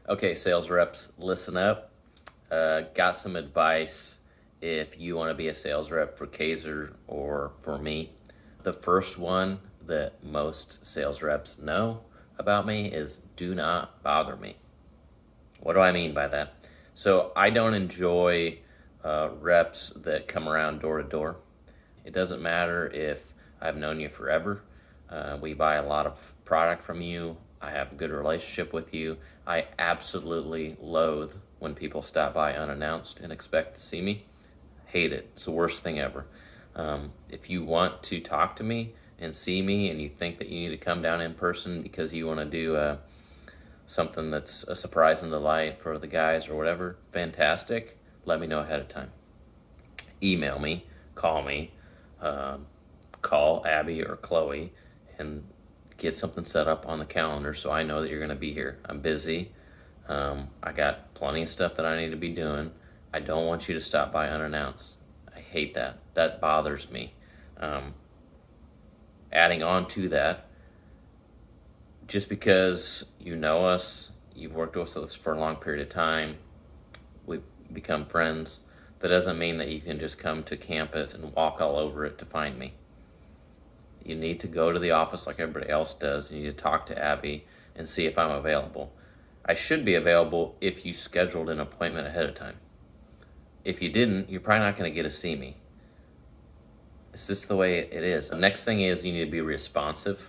Okay, sales reps, listen up. Got some advice if you want to be a sales rep for Kaiser or for me. The first one that most sales reps know about me is do not bother me. What do I mean by that? So I don't enjoy reps that come around door to door. It doesn't matter if I've known you forever. We buy a lot of product from you. I have a good relationship with you. I absolutely loathe when people stop by unannounced and expect to see me. Hate it. It's the worst thing ever. If you want to talk to me and see me and you think that you need to come down in person because you want to do something that's a surprise and delight for the guys or whatever, fantastic. Let me know ahead of time. Email me, call me, call Abby or Chloe and get something set up on the calendar so I know that you're going to be here. I'm busy. I got plenty of stuff that I need to be doing. I don't want you to stop by unannounced. I hate that. That bothers me. Adding on to that, just because you know us, you've worked with us for a long period of time, we've become friends, that doesn't mean that you can just come to campus and walk all over it to find me. You need to go to the office like everybody else does. You need to talk to Abby and see if I'm available. I should be available if you scheduled an appointment ahead of time. If you didn't, you're probably not going to get to see me. It's just the way it is. The next thing is you need to be responsive.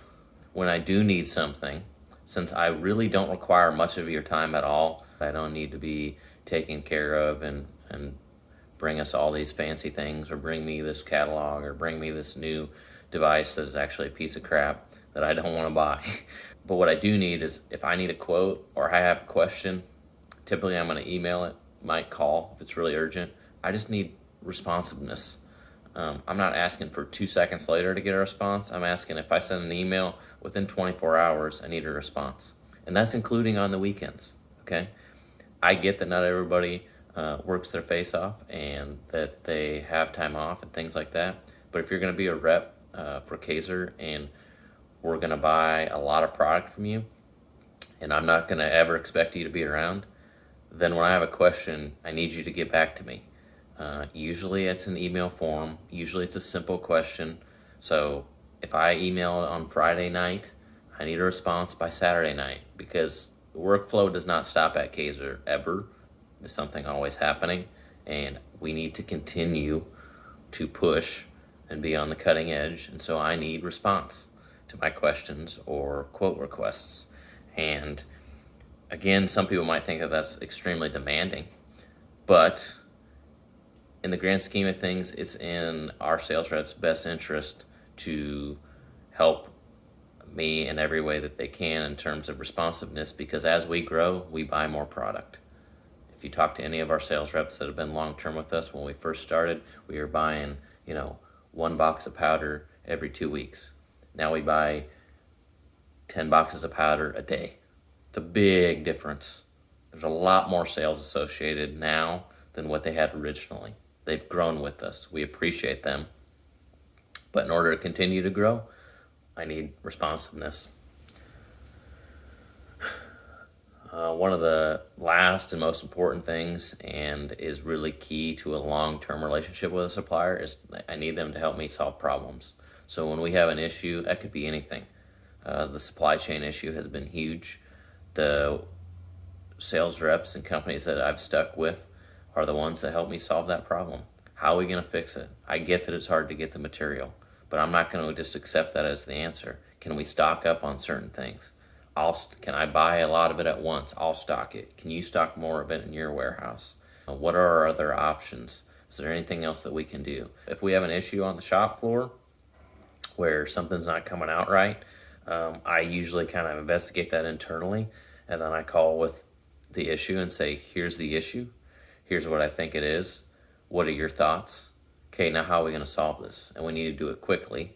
When I do need something, since I really don't require much of your time at all, I don't need to be taken care of and bring us all these fancy things or bring me this catalog or bring me this new device that is actually a piece of crap that I don't want to buy. But what I do need is if I need a quote or I have a question, typically I'm going to email it, might call if it's really urgent. I just need responsiveness. I'm not asking for 2 seconds later to get a response. I'm asking if I send an email within 24 hours, I need a response. And that's including on the weekends, okay? I get that not everybody works their face off and that they have time off and things like that. But if you're going to be a rep for Kaiser and we're going to buy a lot of product from you and I'm not going to ever expect you to be around, then when I have a question, I need you to get back to me. Usually it's an email form. Usually it's a simple question. So if I email on Friday night, I need a response by Saturday night because the workflow does not stop at Kaiser ever. There's something always happening, and we need to continue to push and be on the cutting edge. And so I need response to my questions or quote requests. And again, some people might think that that's extremely demanding, but in the grand scheme of things, it's in our sales reps' best interest to help me in every way that they can in terms of responsiveness because as we grow, we buy more product. If you talk to any of our sales reps that have been long-term with us, when we first started, we were buying, 1 box of powder every 2 weeks. Now we buy 10 boxes of powder a day. It's a big difference. There's a lot more sales associated now than what they had originally. They've grown with us. We appreciate them. But in order to continue to grow, I need responsiveness. One of the last and most important things, and is really key to a long-term relationship with a supplier, is I need them to help me solve problems. So when we have an issue, that could be anything. The supply chain issue has been huge. The sales reps and companies that I've stuck with are the ones that help me solve that problem. How are we going to fix it? I get that it's hard to get the material, but I'm not going to just accept that as the answer. Can we stock up on certain things? Can I buy a lot of it at once? I'll stock it. Can you stock more of it in your warehouse? What are our other options? Is there anything else that we can do? If we have an issue on the shop floor where something's not coming out right, I usually kind of investigate that internally, and then I call with the issue and say, here's the issue. Here's what I think it is. What are your thoughts? Okay, now how are we going to solve this? And we need to do it quickly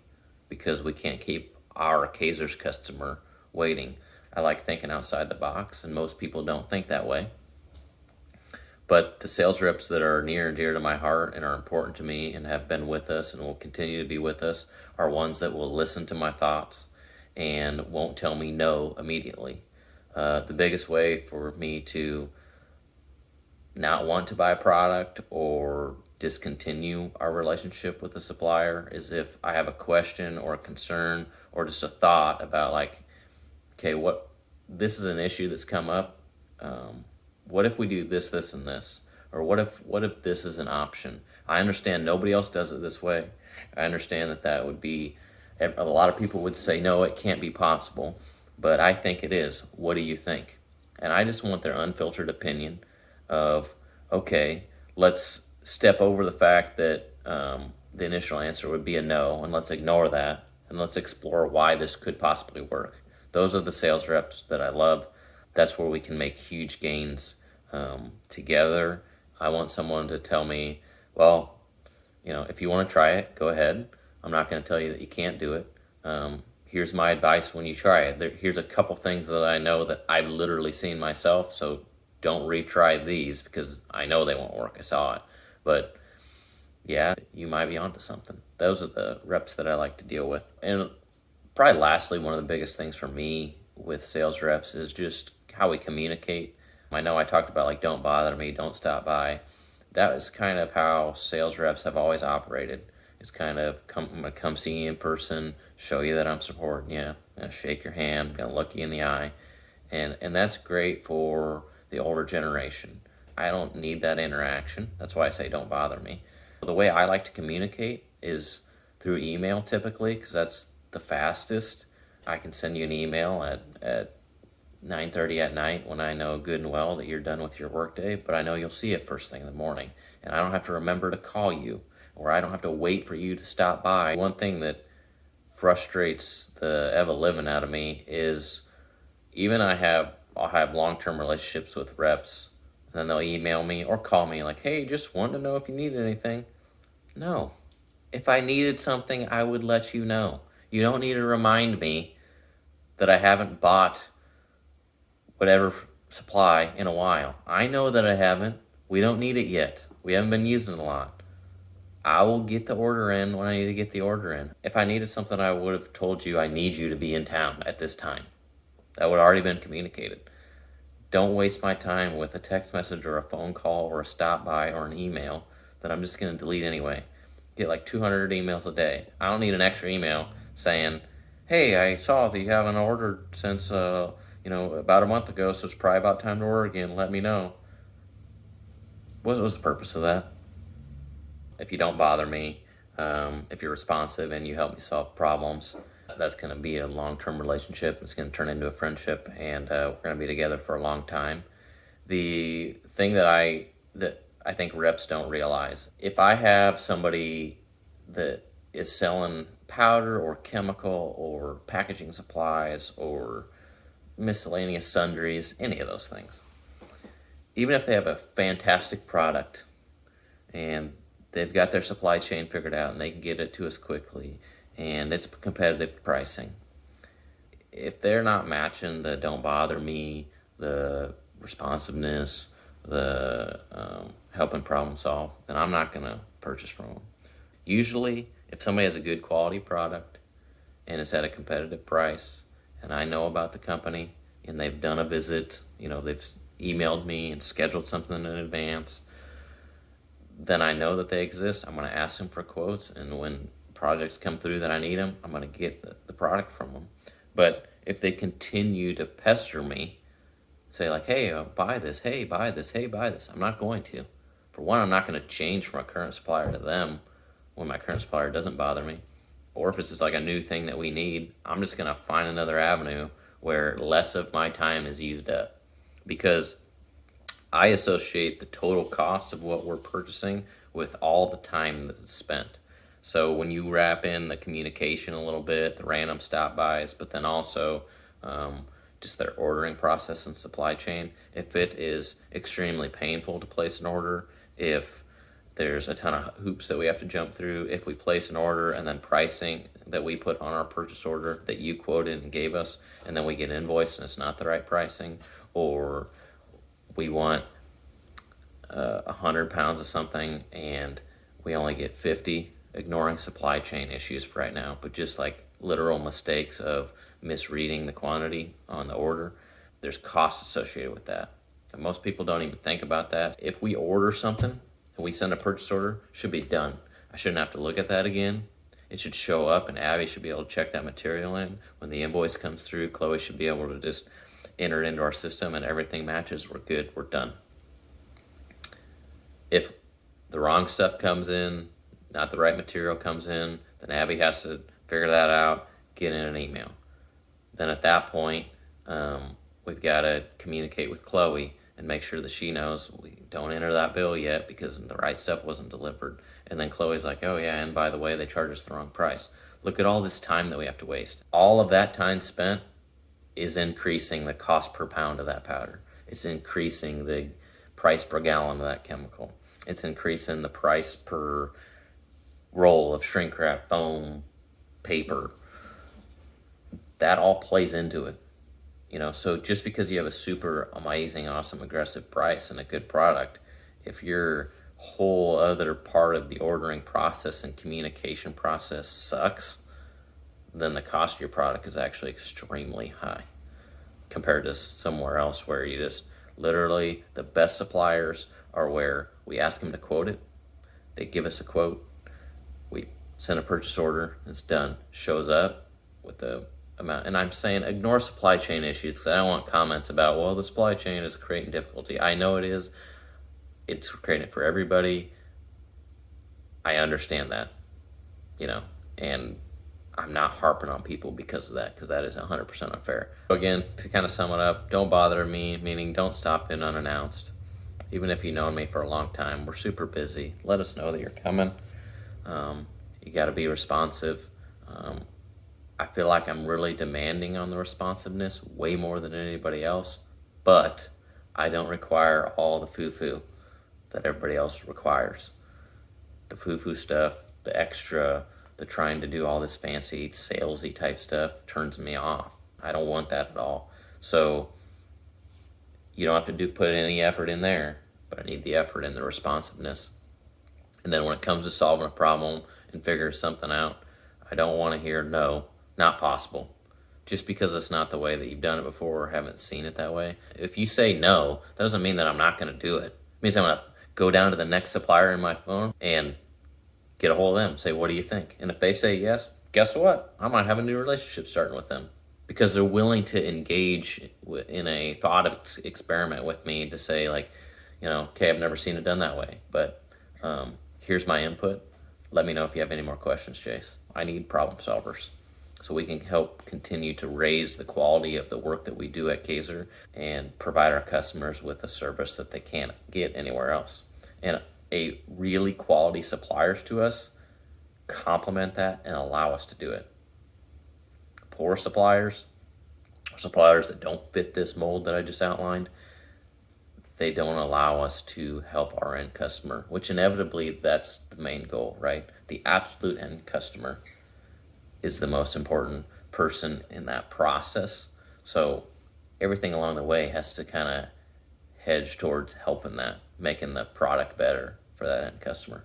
because we can't keep our Kaiser's customer waiting. I like thinking outside the box, and most people don't think that way. But the sales reps that are near and dear to my heart and are important to me and have been with us and will continue to be with us are ones that will listen to my thoughts and won't tell me no immediately. The biggest way for me to not want to buy a product or discontinue our relationship with the supplier is if I have a question or a concern or just a thought about, like, okay, what this is an issue that's come up. What if we do this, this, and this? Or what if this is an option? I understand nobody else does it this way. I understand that would be, a lot of people would say no, it can't be possible, but I think it is. What do you think? And I just want their unfiltered opinion of, okay, let's step over the fact that the initial answer would be a no, and let's ignore that, and let's explore why this could possibly work. Those are the sales reps that I love. That's where we can make huge gains together. I want someone to tell me, well, if you want to try it, go ahead. I'm not going to tell you that you can't do it. Here's my advice when you try it. Here's a couple things that I know that I've literally seen myself, so don't retry these because I know they won't work. I saw it. But yeah, you might be onto something. Those are the reps that I like to deal with. And probably lastly, one of the biggest things for me with sales reps is just how we communicate. I know I talked about, like, don't bother me, don't stop by. That is kind of how sales reps have always operated. It's kind of, I'm gonna come see you in person, show you that I'm supporting you, I'm gonna shake your hand, I'm gonna look you in the eye. And that's great for the older generation. I don't need that interaction. That's why I say don't bother me. The way I like to communicate is through email typically, because that's the fastest. I can send you an email at 9:30 at night when I know good and well that you're done with your workday, but I know you'll see it first thing in the morning. And I don't have to remember to call you, or I don't have to wait for you to stop by. One thing that frustrates the ever living out of me is, even I'll have long-term relationships with reps, and then they'll email me or call me like, hey, just wanted to know if you needed anything. No. If I needed something, I would let you know. You don't need to remind me that I haven't bought whatever supply in a while. I know that I haven't. We don't need it yet. We haven't been using it a lot. I will get the order in when I need to get the order in. If I needed something, I would have told you I need you to be in town at this time. That would have already been communicated. Don't waste my time with a text message or a phone call or a stop by or an email that I'm just going to delete anyway. Get like 200 emails a day. I don't need an extra email saying, hey, I saw that you haven't ordered since about a month ago, so it's probably about time to order again. Let me know. What was the purpose of that? If you don't bother me, if you're responsive and you help me solve problems, that's going to be a long-term relationship. It's going to turn into a friendship, and we're going to be together for a long time. The thing that I think reps don't realize, if I have somebody that is selling powder or chemical or packaging supplies or miscellaneous sundries, any of those things, even if they have a fantastic product and they've got their supply chain figured out and they can get it to us quickly and it's competitive pricing, if they're not matching the don't bother me, the responsiveness, the helping problem solve, then I'm not going to purchase from them. Usually, if somebody has a good quality product and it's at a competitive price, and I know about the company and they've done a visit, they've emailed me and scheduled something in advance, then I know that they exist. I'm going to ask them for quotes, and when projects come through that I need them, I'm going to get the product from them. But if they continue to pester me, say like, hey, buy this, hey, buy this, hey, buy this, I'm not going to. For one, I'm not going to change from a current supplier to them when my current supplier doesn't bother me. Or if it's just like a new thing that we need, I'm just going to find another avenue where less of my time is used up. Because I associate the total cost of what we're purchasing with all the time that's spent. So when you wrap in the communication a little bit, the random stop bys, but then also just their ordering process and supply chain, if it is extremely painful to place an order, if there's a ton of hoops that we have to jump through, if we place an order and then pricing that we put on our purchase order that you quoted and gave us, and then we get invoiced and it's not the right pricing, or we want 100 pounds of something and we only get 50, ignoring supply chain issues for right now, but just like literal mistakes of misreading the quantity on the order. there's costs associated with that. And most people don't even think about that. If we order something and we send a purchase order, it should be done. I shouldn't have to look at that again. It should show up and Abby should be able to check that material in. When the invoice comes through, Chloe should be able to just enter it into our system and everything matches. We're good. We're done. If the wrong stuff comes in, not the right material comes in, then Abby has to figure that out, get in an email. Then at that point, we've got to communicate with Chloe and make sure that she knows we don't enter that bill yet because the right stuff wasn't delivered. And then Chloe's like, oh yeah, and by the way, they charged us the wrong price. Look at all this time that we have to waste. All of that time spent is increasing the cost per pound of that powder. It's increasing the price per gallon of that chemical. It's increasing the price per roll of shrink wrap, foam, paper. That all plays into it. So just because you have a super amazing, awesome, aggressive price and a good product, if your whole other part of the ordering process and communication process sucks, then the cost of your product is actually extremely high compared to somewhere else where you just literally, the best suppliers are where we ask them to quote it. They give us a quote. We send a purchase order. It's done. Shows up with the amount. And I'm saying ignore supply chain issues because I don't want comments about, well, the supply chain is creating difficulty. I know it is. It's creating it for everybody. I understand that, and I'm not harping on people because of that, because that is 100% unfair. So again, to kind of sum it up, don't bother me, meaning don't stop in unannounced. Even if you've known me for a long time, we're super busy. Let us know that you're coming. You got to be responsive. I feel like I'm really demanding on the responsiveness way more than anybody else, but I don't require all the foo-foo that everybody else requires. The foo-foo stuff, the extra, the trying to do all this fancy salesy type stuff turns me off. I don't want that at all. So you don't have to put any effort in there, but I need the effort and the responsiveness. And then when it comes to solving a problem and figuring something out, I don't want to hear no, not possible. Just because it's not the way that you've done it before or haven't seen it that way. If you say no, that doesn't mean that I'm not going to do it. It means I'm going to go down to the next supplier in my phone and get a hold of them. Say, what do you think? And if they say yes, guess what? I might have a new relationship starting with them because they're willing to engage in a thought experiment with me to say like, okay, I've never seen it done that way, but here's my input. Let me know if you have any more questions, Chase. I need problem solvers so we can help continue to raise the quality of the work that we do at Kaiser and provide our customers with a service that they can't get anywhere else. And a really quality suppliers to us complement that and allow us to do it. Poor suppliers that don't fit this mold that I just outlined, they don't allow us to help our end customer, which inevitably that's the main goal, right? The absolute end customer is the most important person in that process. So everything along the way has to kind of hedge towards helping that, making the product better for that end customer.